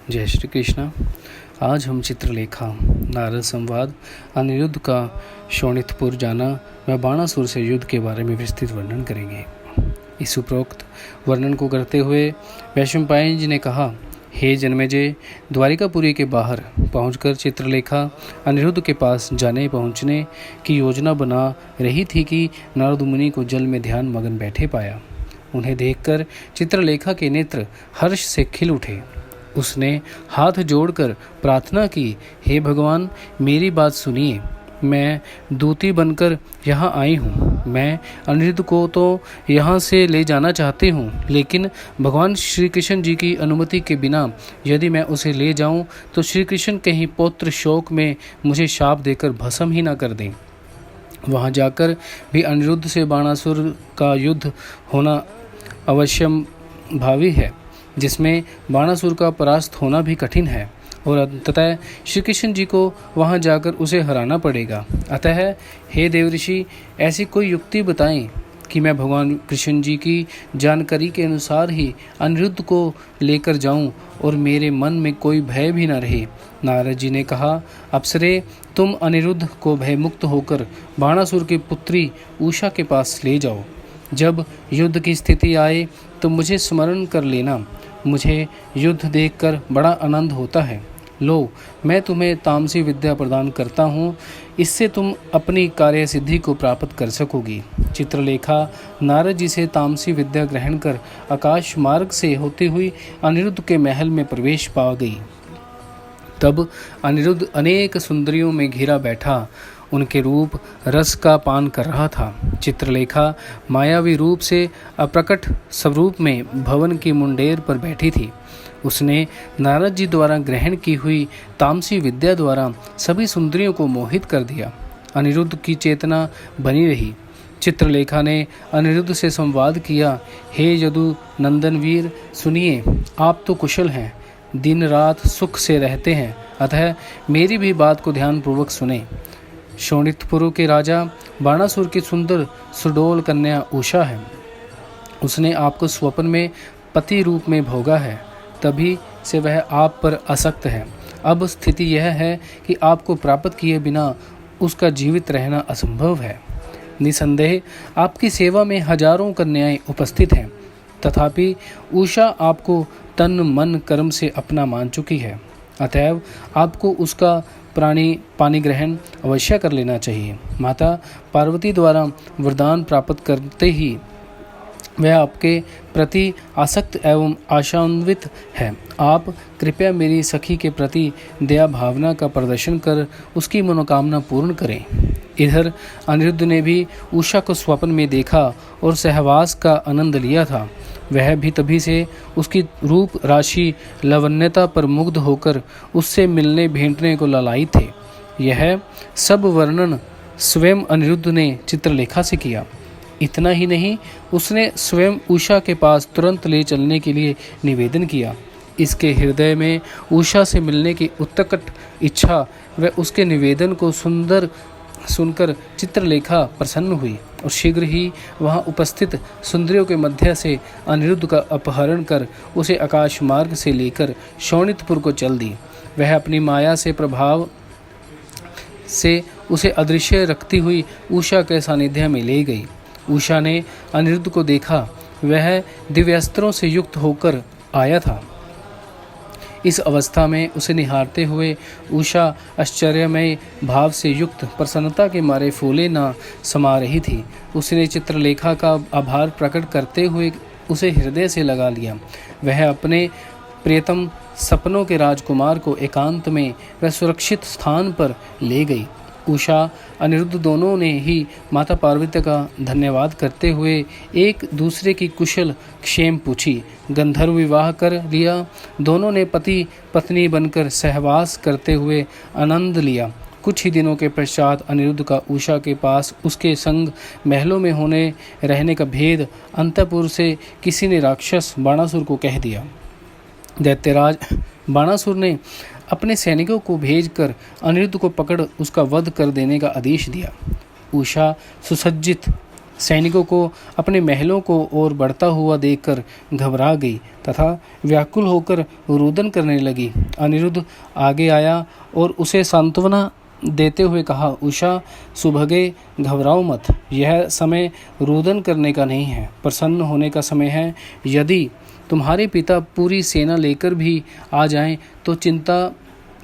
जय श्री कृष्णा। आज हम चित्रलेखा, नारद संवाद, अनिरुद्ध का शोणितपुर जाना व बाणासुर से युद्ध के बारे में विस्तृत वर्णन करेंगे। इस उपरोक्त वर्णन को करते हुए वैशंपायन जी ने कहा, हे जन्मेजय, द्वारिकापुरी के बाहर पहुंचकर चित्रलेखा अनिरुद्ध के पास जाने पहुंचने की योजना बना रही थी कि नारद मुनि को जल में ध्यान मगन बैठे पाया। उन्हें देखकर चित्रलेखा के नेत्र हर्ष से खिल उठे। उसने हाथ जोड़कर प्रार्थना की, हे भगवान, मेरी बात सुनिए। मैं दूती बनकर यहाँ आई हूँ। मैं अनिरुद्ध को तो यहाँ से ले जाना चाहती हूँ, लेकिन भगवान श्री कृष्ण जी की अनुमति के बिना यदि मैं उसे ले जाऊँ तो श्री कृष्ण कहीं पौत्र शोक में मुझे शाप देकर भस्म ही ना कर दें। वहाँ जाकर भी अनिरुद्ध से बाणासुर का युद्ध होना अवश्यम भावी है, जिसमें बाणासुर का परास्त होना भी कठिन है और अंततः श्री कृष्ण जी को वहां जाकर उसे हराना पड़ेगा। अतः हे देवऋषि, ऐसी कोई युक्ति बताएं कि मैं भगवान कृष्ण जी की जानकारी के अनुसार ही अनिरुद्ध को लेकर जाऊं और मेरे मन में कोई भय भी न रहे। नारद जी ने कहा, अप्सरे, तुम अनिरुद्ध को भयमुक्त होकर बाणासुर की पुत्री उषा के पास ले जाओ। जब युद्ध की स्थिति आए तो मुझे स्मरण कर लेना। मुझे युद्ध देखकर बड़ा आनंद होता है। लो, मैं तुम्हें तामसी विद्या प्रदान करता हूँ, इससे तुम अपनी कार्य सिद्धि को प्राप्त कर सकोगी। चित्रलेखा नारद जी से तामसी विद्या ग्रहण कर आकाश मार्ग से होती हुई अनिरुद्ध के महल में प्रवेश पा गई। तब अनिरुद्ध अनेक सुंदरियों में घिरा बैठा उनके रूप रस का पान कर रहा था। चित्रलेखा मायावी रूप से अप्रकट स्वरूप में भवन की मुंडेर पर बैठी थी। उसने नारद जी द्वारा ग्रहण की हुई तामसी विद्या द्वारा सभी सुंदरियों को मोहित कर दिया। अनिरुद्ध की चेतना बनी रही। चित्रलेखा ने अनिरुद्ध से संवाद किया, हे यदु नंदन वीर, सुनिए, आप तो कुशल हैं, दिन रात सुख से रहते हैं, अतः मेरी भी बात को ध्यानपूर्वक सुने। शोणितपुर के राजा बाणासुर की सुंदर सुडोल कन्या उषा है। उसने आपको स्वप्न में पति रूप में भोगा है, तभी से वह आप पर आसक्त है। अब स्थिति यह है कि आपको प्राप्त किए बिना उसका जीवित रहना असंभव है। निसंदेह आपकी सेवा में हजारों कन्याएं उपस्थित हैं, तथापि उषा आपको तन मन कर्म से अपना मान चुकी है। अतएव आपको उसका पानी ग्रहण अवश्य कर लेना चाहिए। माता पार्वती द्वारा वरदान प्राप्त करते ही वह आपके प्रति आसक्त एवं आशान्वित है। आप कृपया मेरी सखी के प्रति दया भावना का प्रदर्शन कर उसकी मनोकामना पूर्ण करें। इधर अनिरुद्ध ने भी उषा को स्वप्न में देखा और सहवास का आनंद लिया था। वह भी तभी से उसकी रूप राशि लावण्यता पर मुग्ध होकर उससे मिलने भेंटने को लालायित थे। यह सब वर्णन स्वयं अनिरुद्ध ने चित्रलेखा से किया। इतना ही नहीं, उसने स्वयं उषा के पास तुरंत ले चलने के लिए निवेदन किया। इसके हृदय में उषा से मिलने की उत्कट इच्छा व उसके निवेदन को सुनकर चित्रलेखा प्रसन्न हुई और शीघ्र ही वहां उपस्थित सुंदरियों के मध्य से अनिरुद्ध का अपहरण कर उसे आकाश मार्ग से लेकर शोणितपुर को चल दी। वह अपनी माया से प्रभाव से उसे अदृश्य रखती हुई उषा के सानिध्य में ले गई। उषा ने अनिरुद्ध को देखा। वह दिव्यास्त्रों से युक्त होकर आया था। इस अवस्था में उसे निहारते हुए उषा आश्चर्यमय भाव से युक्त प्रसन्नता के मारे फूले न समा रही थी। उसने चित्रलेखा का आभार प्रकट करते हुए उसे हृदय से लगा लिया। वह अपने प्रियतम सपनों के राजकुमार को एकांत में वह सुरक्षित स्थान पर ले गई। उषा अनिरुद्ध दोनों ने ही माता पार्वती का धन्यवाद करते हुए एक दूसरे की कुशल क्षेम पूछी। गंधर्व विवाह कर लिया। दोनों ने पति पत्नी बनकर सहवास करते हुए आनंद लिया। कुछ ही दिनों के पश्चात अनिरुद्ध का उषा के पास उसके संग महलों में होने रहने का भेद अंतपुर से किसी ने राक्षस बाणासुर को कह दिया। दैत्यराज बाणासुर ने अपने सैनिकों को भेजकर अनिरुद्ध को पकड़ उसका वध कर देने का आदेश दिया। उषा सुसज्जित सैनिकों को अपने महलों को ओर बढ़ता हुआ देखकर घबरा गई तथा व्याकुल होकर रुदन करने लगी। अनिरुद्ध आगे आया और उसे सांत्वना देते हुए कहा, उषा सुभगे, घबराओ मत, यह समय रुदन करने का नहीं है, प्रसन्न होने का समय है। यदि तुम्हारे पिता पूरी सेना लेकर भी आ जाएं तो चिंता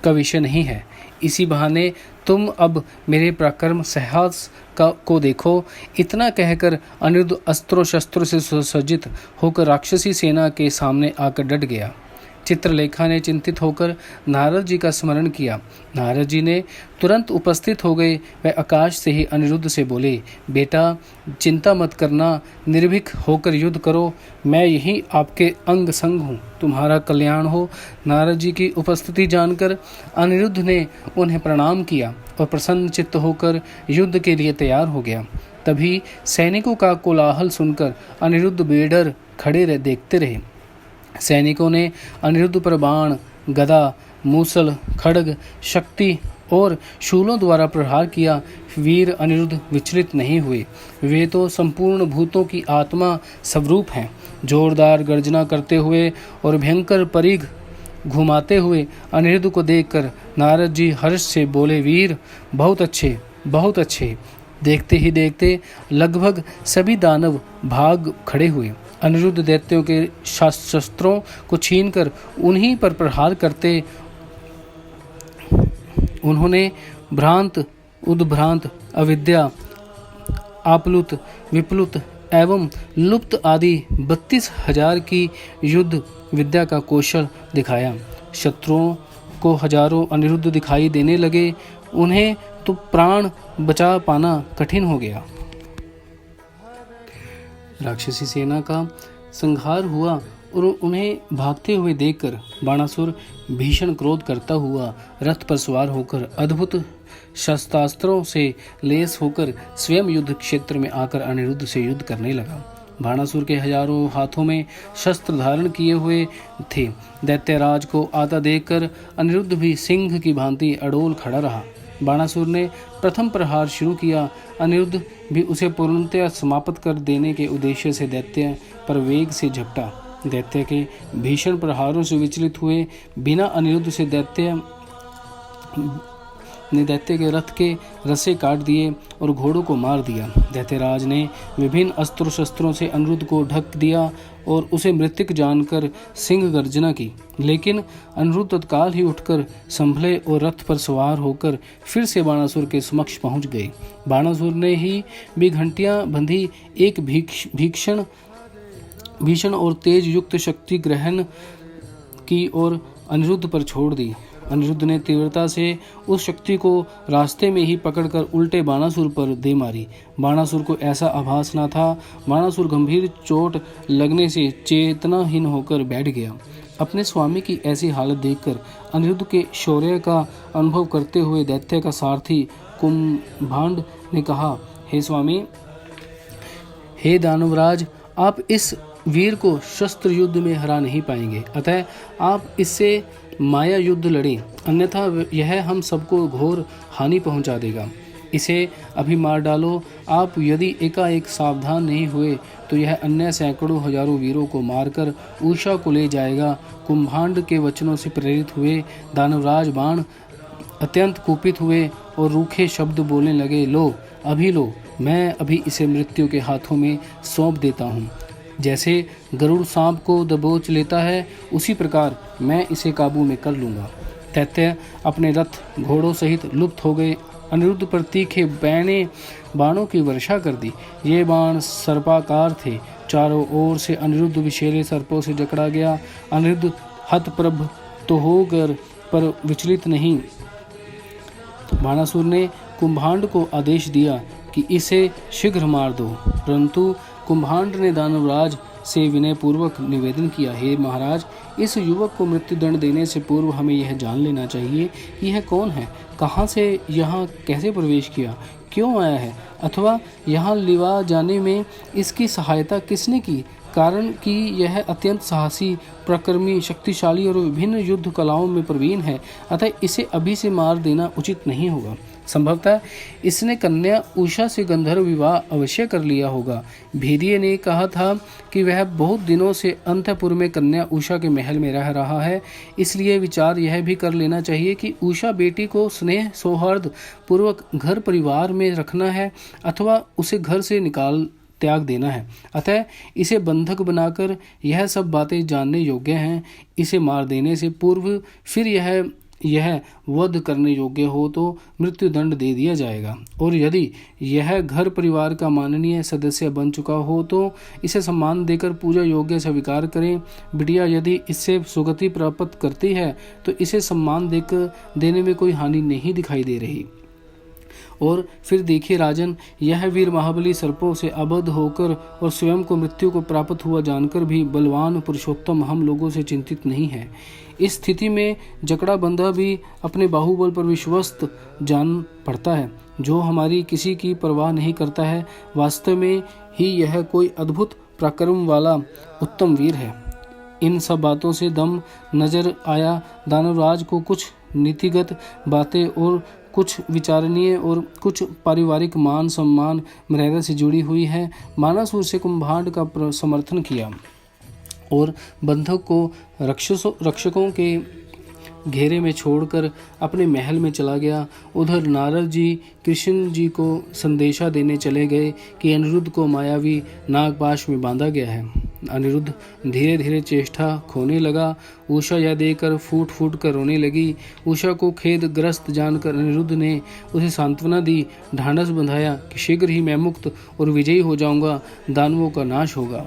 का विषय नहीं है। इसी बहाने तुम अब मेरे पराक्रम साहस को देखो। इतना कहकर अनिरुद्ध अस्त्रों शस्त्रों से सुसज्जित होकर राक्षसी सेना के सामने आकर डट गया। चित्रलेखा ने चिंतित होकर नारद जी का स्मरण किया। नारद जी ने तुरंत उपस्थित हो गए। वह आकाश से ही अनिरुद्ध से बोले, बेटा चिंता मत करना, निर्भीक होकर युद्ध करो, मैं यही आपके अंग संग हूँ, तुम्हारा कल्याण हो। नारद जी की उपस्थिति जानकर अनिरुद्ध ने उन्हें प्रणाम किया और प्रसन्न चित्त होकर युद्ध के लिए तैयार हो गया। तभी सैनिकों का कोलाहल सुनकर अनिरुद्ध बेडर खड़े देखते रहे। सैनिकों ने अनिरुद्ध पर बाण, गदा, मूसल, खड्ग, शक्ति और शूलों द्वारा प्रहार किया। वीर अनिरुद्ध विचलित नहीं हुए। वे तो संपूर्ण भूतों की आत्मा स्वरूप हैं। जोरदार गर्जना करते हुए और भयंकर परिघ घुमाते हुए अनिरुद्ध को देखकर नारद जी हर्ष से बोले, वीर बहुत अच्छे, बहुत अच्छे। देखते ही देखते लगभग सभी दानव भाग खड़े हुए। अनिरुद्ध दैत्यों के शस्त्रों को छीनकर उन्हीं पर प्रहार करते उन्होंने भ्रांत, उद्भ्रांत, अविद्या, आप्लुत, विप्लुत एवं लुप्त आदि 32,000 की युद्ध विद्या का कौशल दिखाया। शत्रुओं को हजारों अनिरुद्ध दिखाई देने लगे। उन्हें तो प्राण बचा पाना कठिन हो गया। राक्षसी सेना का संहार हुआ और उन्हें भागते हुए देखकर बाणासुर भीषण क्रोध करता हुआ रथ पर सवार होकर अद्भुत शस्त्रास्त्रों से लेस होकर स्वयं युद्ध क्षेत्र में आकर अनिरुद्ध से युद्ध करने लगा। बाणासुर के हजारों हाथों में शस्त्र धारण किए हुए थे। दैत्यराज को आता देखकर अनिरुद्ध भी सिंह की भांति अडोल खड़ा रहा। बाणासुर ने प्रथम प्रहार शुरू किया। अनिरुद्ध भी उसे पूर्णतया समाप्त कर देने के उद्देश्य से दैत्य पर वेग से झपटा। दैत्य के भीषण प्रहारों से विचलित हुए बिना अनिरुद्ध से दैत्य के रथ के रस्से काट दिए और घोड़ों को मार दिया। दैत्यराज ने विभिन्न अस्त्र शस्त्रों से अनिरुद्ध को ढक दिया और उसे मृतक जानकर सिंह गर्जना की। लेकिन अनिरुद्ध तत्काल ही उठकर संभले और रथ पर सवार होकर फिर से बाणासुर के समक्ष पहुंच गए। बाणासुर ने ही भी घंटियां बंधी एक भीषण और तेज युक्त शक्ति ग्रहण की और अनिरुद्ध पर छोड़ दी। अनिरुद्ध ने तीव्रता से उस शक्ति को रास्ते में ही पकड़कर उल्टे बाणासुर पर दे मारी। बाणासुर को ऐसा आभास न था। बाणासुर गंभीर चोट लगने से चेतनाहीन होकर बैठ गया। अपने स्वामी की ऐसी हालत देखकर अनिरुद्ध के शौर्य का अनुभव करते हुए दैत्य का सारथी कुंभांड ने कहा, हे स्वामी, हे दानवराज, आप इस वीर को शस्त्र युद्ध में हरा नहीं पाएंगे, अतः आप इससे माया युद्ध लड़ें, अन्यथा यह हम सबको घोर हानि पहुंचा देगा। इसे अभी मार डालो। आप यदि एकाएक सावधान नहीं हुए तो यह अन्य सैकड़ों हजारों वीरों को मारकर उषा को ले जाएगा। कुंभांड के वचनों से प्रेरित हुए दानवराज बाण अत्यंत कुपित हुए और रूखे शब्द बोलने लगे, लो, मैं अभी इसे मृत्यु के हाथों में सौंप देता हूँ। जैसे गरुड़ सांप को दबोच लेता है, उसी प्रकार मैं इसे काबू में कर लूँगा। दैत्य अपने रथ घोड़ों सहित लुप्त हो गए। अनिरुद्ध पर तीखे बाणों की वर्षा कर दी। ये बाण सर्पाकार थे। चारों ओर से अनिरुद्ध विषैले सर्पों से जकड़ा गया। अनिरुद्ध हतप्रभ तो होकर पर विचलित नहीं। बाणासुर ने कुंभांड को आदेश दिया कि इसे शीघ्र मार दो, परंतु कुंभांड ने दानवराज से विनय पूर्वक निवेदन किया, हे महाराज, इस युवक को मृत्युदंड देने से पूर्व हमें यह जान लेना चाहिए कि यह कौन है, कहाँ से यहाँ कैसे प्रवेश किया, क्यों आया है, अथवा यहाँ लिवा जाने में इसकी सहायता किसने की। कारण कि यह अत्यंत साहसी, प्रक्रमी, शक्तिशाली और विभिन्न युद्ध कलाओं में प्रवीण है, अतः इसे अभी से मार देना उचित नहीं होगा। संभवतः इसने कन्या उषा से गंधर्व विवाह अवश्य कर लिया होगा। भेदिये ने कहा था कि वह बहुत दिनों से अंतःपुर में कन्या उषा के महल में रह रहा है, इसलिए विचार यह भी कर लेना चाहिए कि उषा बेटी को स्नेह सौहार्द पूर्वक घर परिवार में रखना है अथवा उसे घर से निकाल त्याग देना है। अतः इसे बंधक बनाकर यह सब बातें जानने योग्य हैं। इसे मार देने से पूर्व फिर यह वध करने योग्य हो तो मृत्यु दंड दे दिया जाएगा, और यदि यह घर परिवार का माननीय सदस्य बन चुका हो तो इसे सम्मान देकर पूजा योग्य स्वीकार करें। बिटिया यदि इससे सुगति प्राप्त करती है तो इसे सम्मान देकर देने में कोई हानि नहीं दिखाई दे रही। और फिर देखिए राजन, यह वीर महाबली सर्पों से आबद्ध होकर और स्वयं को मृत्यु को प्राप्त हुआ जानकर भी बलवान पुरुषोत्तम हम लोगों से चिंतित नहीं है। इस स्थिति में जकड़ा बंधा भी अपने बाहुबल पर विश्वस्त जान पड़ता है, जो हमारी किसी की परवाह नहीं करता है। वास्तव में ही यह कोई अद्भुत पराक्रम वाला उत्तम वीर है। इन सब बातों से दम नजर आया दानवराज को कुछ नीतिगत बातें और कुछ विचारणीय और कुछ पारिवारिक मान सम्मान मर्यादा से जुड़ी हुई है। मानासुर से कुंभांड का समर्थन किया और बंधक को रक्षकों के घेरे में छोड़कर अपने महल में चला गया। उधर नारद जी कृष्ण जी को संदेशा देने चले गए कि अनिरुद्ध को मायावी नागपाश में बांधा गया है। अनिरुद्ध धीरे धीरे चेष्टा खोने लगा। उषा यह देखकर फूट फूट कर रोने लगी। उषा को खेद ग्रस्त जानकर अनिरुद्ध ने उसे सांत्वना दी, ढांढस बंधाया कि शीघ्र ही मैं मुक्त और विजयी हो जाऊंगा, दानवों का नाश होगा।